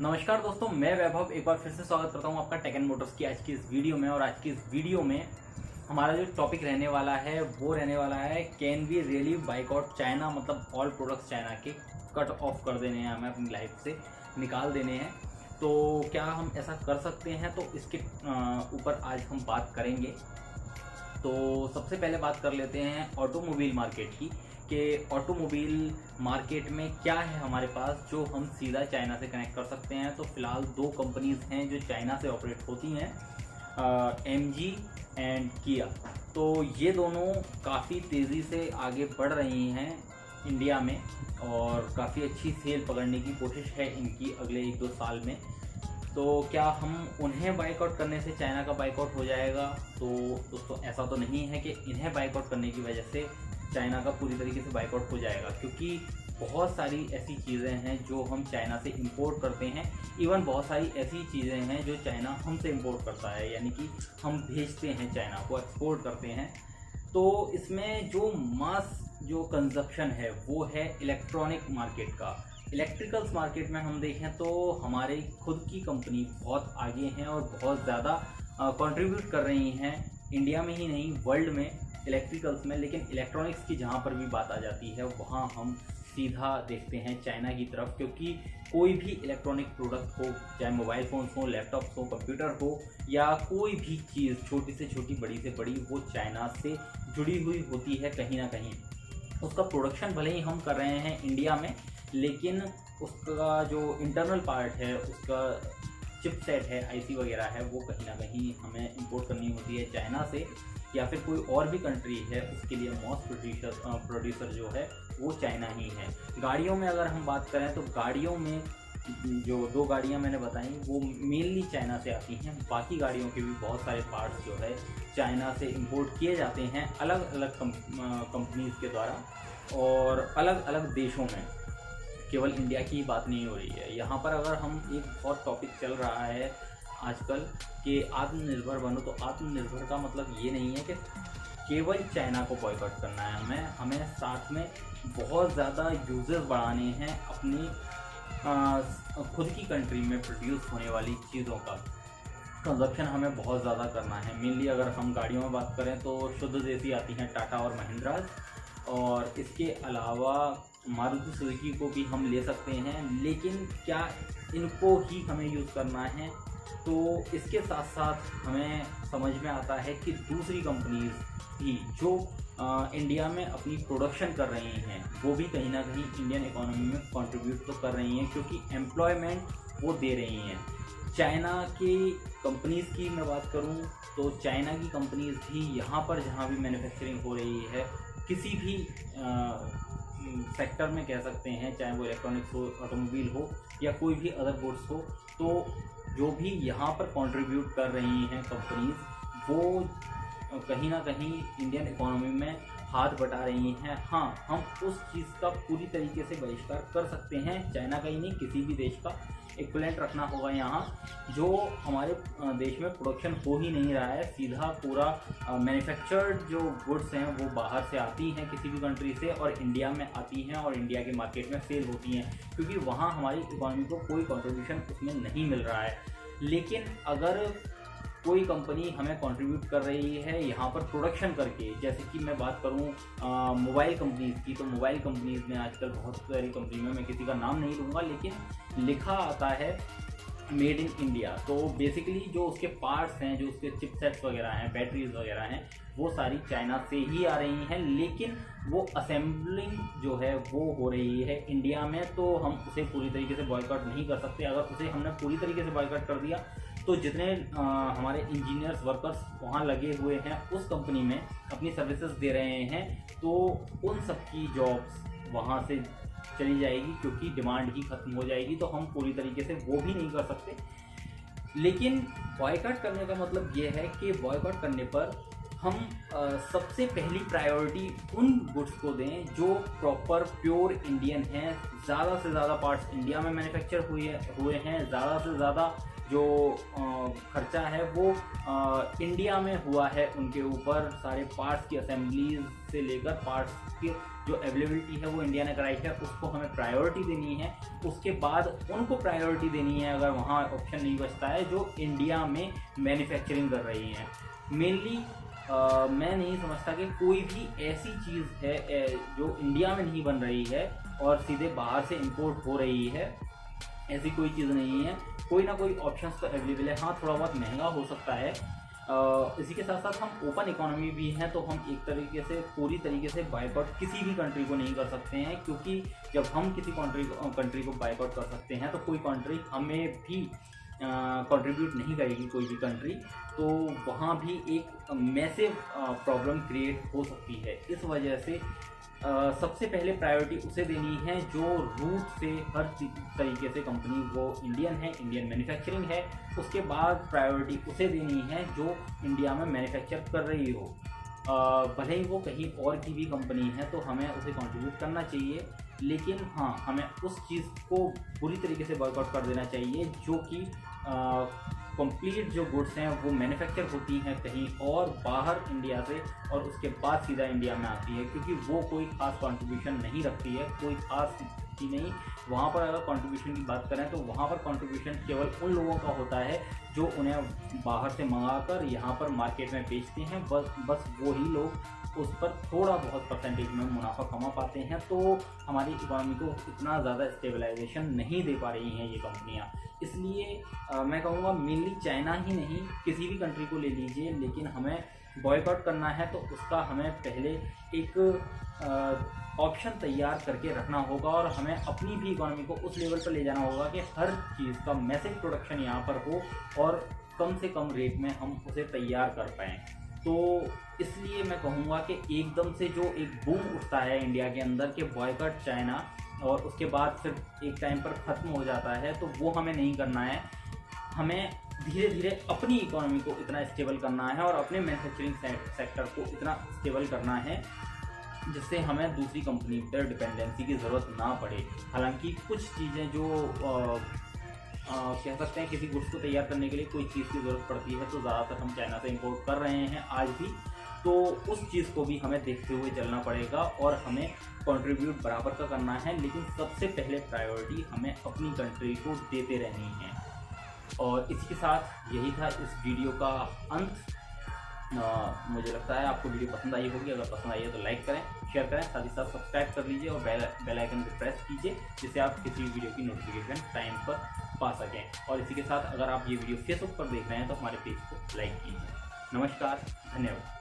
नमस्कार दोस्तों, मैं वैभव एक बार फिर से स्वागत करता हूं आपका टेक एंड मोटर्स की आज की इस वीडियो में। और आज की इस वीडियो में हमारा जो टॉपिक रहने वाला है वो रहने वाला है can we really boycott China. मतलब ऑल प्रोडक्ट्स चाइना के कट ऑफ कर देने हैं, हमें अपनी लाइफ से निकाल देने हैं। तो क्या हम ऐसा कर सकते हैं, तो इसके ऊपर आज हम बात करेंगे। तो सबसे पहले बात कर लेते हैं ऑटोमोबाइल मार्केट की, कि ऑटोमोबाइल मार्केट में क्या है हमारे पास जो हम सीधा चाइना से कनेक्ट कर सकते हैं। तो फिलहाल दो कंपनीज हैं जो चाइना से ऑपरेट होती हैं, MG एंड किया। तो ये दोनों काफ़ी तेज़ी से आगे बढ़ रही हैं इंडिया में और काफ़ी अच्छी सेल पकड़ने की कोशिश है इनकी अगले 1-2 साल में। तो क्या हम उन्हें बाइकआउट करने से चाइना का बाइकआउट हो जाएगा? तो दोस्तों ऐसा तो नहीं है कि इन्हें बाइकआउट करने की वजह से चाइना का पूरी तरीके से बाइकआउट हो जाएगा, क्योंकि बहुत सारी ऐसी चीज़ें हैं जो हम चाइना से इंपोर्ट करते हैं। इवन बहुत सारी ऐसी चीज़ें हैं जो चाइना हमसे इंपोर्ट करता है, यानी कि हम भेजते हैं चाइना को, एक्सपोर्ट करते हैं। तो इसमें जो मास जो कंजप्शन है वो है इलेक्ट्रॉनिक मार्केट का। इलेक्ट्रिकल्स मार्केट में हम देखें तो हमारी खुद की कंपनी बहुत आगे हैं और बहुत ज़्यादा कंट्रीब्यूट कर रही हैं, इंडिया में ही नहीं वर्ल्ड में इलेक्ट्रिकल्स में। लेकिन इलेक्ट्रॉनिक्स की जहाँ पर भी बात आ जाती है वहाँ हम सीधा देखते हैं चाइना की तरफ, क्योंकि कोई भी इलेक्ट्रॉनिक प्रोडक्ट हो, चाहे मोबाइल फ़ोन्स हो, लैपटॉप्स हो, कंप्यूटर हो, या कोई भी चीज़ छोटी से छोटी बड़ी से बड़ी, वो चाइना से जुड़ी हुई होती है कहीं ना कहीं। उसका प्रोडक्शन भले ही हम कर रहे हैं इंडिया में, लेकिन उसका जो इंटरनल पार्ट है, उसका चिपसेट है, आईसी वगैरह है, वो कहीं ना कहीं हमें इंपोर्ट करनी होती है चाइना से, या फिर कोई और भी कंट्री है उसके लिए मोस्ट प्रोड्यूसर जो है वो चाइना ही है। गाड़ियों में अगर हम बात करें तो गाड़ियों में जो 2 गाड़ियां मैंने बताई वो मेनली चाइना से आती हैं। बाकी गाड़ियों के भी बहुत सारे पार्ट्स जो है चाइना से इंपोर्ट किए जाते हैं अलग अलग कंपनीज के द्वारा और अलग अलग देशों में। केवल इंडिया की बात नहीं हो रही है यहाँ पर। अगर हम एक बहुत टॉपिक चल रहा है आजकल कि आत्मनिर्भर बनो, तो आत्मनिर्भर का मतलब ये नहीं है कि केवल चाइना को बॉयकॉट करना है, हमें साथ में बहुत ज़्यादा यूजेस बढ़ाने हैं अपनी खुद की कंट्री में प्रोड्यूस होने वाली चीज़ों का कंजप्शन हमें बहुत ज़्यादा करना है। मेनली अगर हम गाड़ियों में बात करें तो शुद्ध देसी आती हैं टाटा और महिंद्रा, और इसके अलावा मारुति सुजुकी को भी हम ले सकते हैं। लेकिन क्या इनको ही हमें यूज़ करना है? तो इसके साथ साथ हमें समझ में आता है कि दूसरी कंपनीज भी जो इंडिया में अपनी प्रोडक्शन कर रही हैं वो भी कहीं ना कहीं इंडियन इकोनॉमी में कंट्रीब्यूट तो कर रही हैं, क्योंकि एम्प्लॉयमेंट वो दे रही हैं। चाइना की कंपनीज़ की मैं बात करूं तो चाइना की कंपनीज़ भी यहाँ पर जहाँ भी मैन्युफैक्चरिंग हो रही है, किसी भी सेक्टर में कह सकते हैं, चाहे वो इलेक्ट्रॉनिक्स हो, ऑटोमोबाइल हो, या कोई भी अदर गुड्स हो, तो जो भी यहाँ पर कंट्रीब्यूट कर रही हैं कंपनीज वो कहीं ना कहीं इंडियन इकोनॉमी में हाथ बटा रही हैं। हाँ, हम उस चीज़ का पूरी तरीके से बहिष्कार कर सकते हैं, चाइना का ही नहीं किसी भी देश का इक्विवेलेंट रखना होगा यहाँ जो हमारे देश में प्रोडक्शन हो ही नहीं रहा है। सीधा पूरा मैन्युफैक्चर्ड जो गुड्स हैं वो बाहर से आती हैं किसी भी कंट्री से और इंडिया में आती हैं और इंडिया के मार्केट में सेल होती हैं, क्योंकि वहाँ हमारी इकोनॉमी को कोई कंट्रीब्यूशन उसमें नहीं मिल रहा है। लेकिन अगर कोई कंपनी हमें कंट्रीब्यूट कर रही है यहाँ पर प्रोडक्शन करके, जैसे कि मैं बात करूँ मोबाइल कंपनीज़ की, तो मोबाइल कंपनीज़ में आजकल बहुत सारी कंपनी में, मैं किसी का नाम नहीं लूँगा, लेकिन लिखा आता है मेड इन इंडिया। तो बेसिकली जो उसके पार्ट्स हैं, जो उसके चिपसेट्स वगैरह हैं, बैटरीज वगैरह हैं, वो सारी चाइना से ही आ रही हैं, लेकिन वो असेंबलिंग जो है वो हो रही है इंडिया में। तो हम उसे पूरी तरीके से बॉयकॉट नहीं कर सकते। अगर उसे हमने पूरी तरीके से बॉयकॉट कर दिया तो जितने हमारे इंजीनियर्स वर्कर्स वहाँ लगे हुए हैं उस कंपनी में अपनी सर्विसेज दे रहे हैं, तो उन सब की जॉब्स वहाँ से चली जाएगी, क्योंकि डिमांड ही खत्म हो जाएगी। तो हम पूरी तरीके से वो भी नहीं कर सकते। लेकिन बॉयकॉट करने का मतलब ये है कि बॉयकॉट करने पर हम सबसे पहली प्रायोरिटी उन गुड्स को दें जो प्रॉपर प्योर इंडियन हैं, ज़्यादा से ज़्यादा पार्ट्स इंडिया में मैन्युफैक्चर हुए हैं, ज़्यादा से ज़्यादा जो खर्चा है वो इंडिया में हुआ है उनके ऊपर, सारे पार्ट्स की असेंबलीज से लेकर पार्ट्स की जो अवेलेबिलिटी है वो इंडिया ने कराई है, उसको हमें प्रायोरिटी देनी है। उसके बाद उनको प्रायोरिटी देनी है अगर वहाँ ऑप्शन नहीं बचता है जो इंडिया में मैन्युफैक्चरिंग कर रही हैं। मेनली मैं नहीं समझता कि कोई भी ऐसी चीज़ है जो इंडिया में नहीं बन रही है और सीधे बाहर से इंपोर्ट हो रही है, ऐसी कोई चीज़ नहीं है। कोई ना कोई ऑप्शंस तो अवेलेबल है, हाँ थोड़ा बहुत महंगा हो सकता है। इसी के साथ साथ हम ओपन इकोनॉमी भी हैं, तो हम एक तरीके से पूरी तरीके से बाइकआउट किसी भी कंट्री को नहीं कर सकते हैं, क्योंकि जब हम किसी कंट्री को बाइकआउट कर सकते हैं तो कोई कंट्री हमें भी कंट्रीब्यूट नहीं करेगी, कोई भी कंट्री, तो वहाँ भी एक मैसिव प्रॉब्लम क्रिएट हो सकती है। इस वजह से सबसे पहले प्रायोरिटी उसे देनी है जो रूट से हर तरीके से कंपनी वो इंडियन है, इंडियन मैन्युफैक्चरिंग है। उसके बाद प्रायोरिटी उसे देनी है जो इंडिया में मैन्युफैक्चर कर रही हो, भले ही वो कहीं और की भी कंपनी है तो हमें उसे कंट्रीब्यूट करना चाहिए, लेकिन हाँ हमें उस चीज़ को पूरी तरीके से वर्कआउट कर देना चाहिए जो कि कंप्लीट जो गुड्स हैं वो मैन्युफैक्चर होती हैं कहीं और बाहर इंडिया से और उसके बाद सीधा इंडिया में आती है, क्योंकि वो कोई ख़ास कंट्रीब्यूशन नहीं रखती है, कोई ख़ास ही नहीं। वहाँ पर अगर कंट्रीब्यूशन की बात करें तो वहाँ पर कंट्रीब्यूशन केवल उन लोगों का होता है जो उन्हें बाहर से मंगाकर यहाँ पर मार्केट में बेचते हैं, बस वही लोग उस पर थोड़ा बहुत परसेंटेज में मुनाफा कमा पाते हैं। तो हमारी इकोनॉमी को इतना ज़्यादा स्टेबलाइजेशन नहीं दे पा रही हैं ये कंपनियाँ। इसलिए मैं कहूँगा मेनली चाइना ही नहीं, किसी भी कंट्री को ले लीजिए, लेकिन हमें बॉयकॉट करना है तो उसका हमें पहले एक ऑप्शन तैयार करके रखना होगा और हमें अपनी भी इकोनॉमी को उस लेवल पर ले जाना होगा कि हर चीज़ का मैसिव प्रोडक्शन यहाँ पर हो और कम से कम रेट में हम उसे तैयार कर पाएँ। तो इसलिए मैं कहूँगा कि एकदम से जो एक बूम उठता है इंडिया के अंदर के बॉयकॉट चाइना और उसके बाद फिर एक टाइम पर ख़त्म हो जाता है, तो वो हमें नहीं करना है। हमें धीरे धीरे अपनी इकोनॉमी को इतना स्टेबल करना है और अपने मैन्युफैक्चरिंग सेक्टर को इतना स्टेबल करना है जिससे हमें दूसरी कंपनी पर डिपेंडेंसी की ज़रूरत ना पड़े। हालांकि कुछ चीज़ें जो कह सकते हैं किसी गुड्स को तैयार करने के लिए कोई चीज़ की ज़रूरत पड़ती है तो ज़्यादातर हम चाइना से इंपोर्ट कर रहे हैं आज भी, तो उस चीज़ को भी हमें देखते हुए चलना पड़ेगा और हमें कंट्रीब्यूट बराबर का करना है, लेकिन सबसे पहले प्रायोरिटी हमें अपनी कंट्री को देते रहनी है। और इसी के साथ यही था इस वीडियो का अंत। मुझे लगता है आपको वीडियो पसंद आई होगी, अगर पसंद आई है तो लाइक करें, शेयर करें, साथ ही साथ सब्सक्राइब कर लीजिए और बेल आइकन को प्रेस कीजिए जिससे आप किसी भी वीडियो की नोटिफिकेशन टाइम पर पा सकें। और इसी के साथ अगर आप ये वीडियो फेसबुक पर देख रहे हैं तो हमारे पेज को लाइक कीजिए। नमस्कार, धन्यवाद।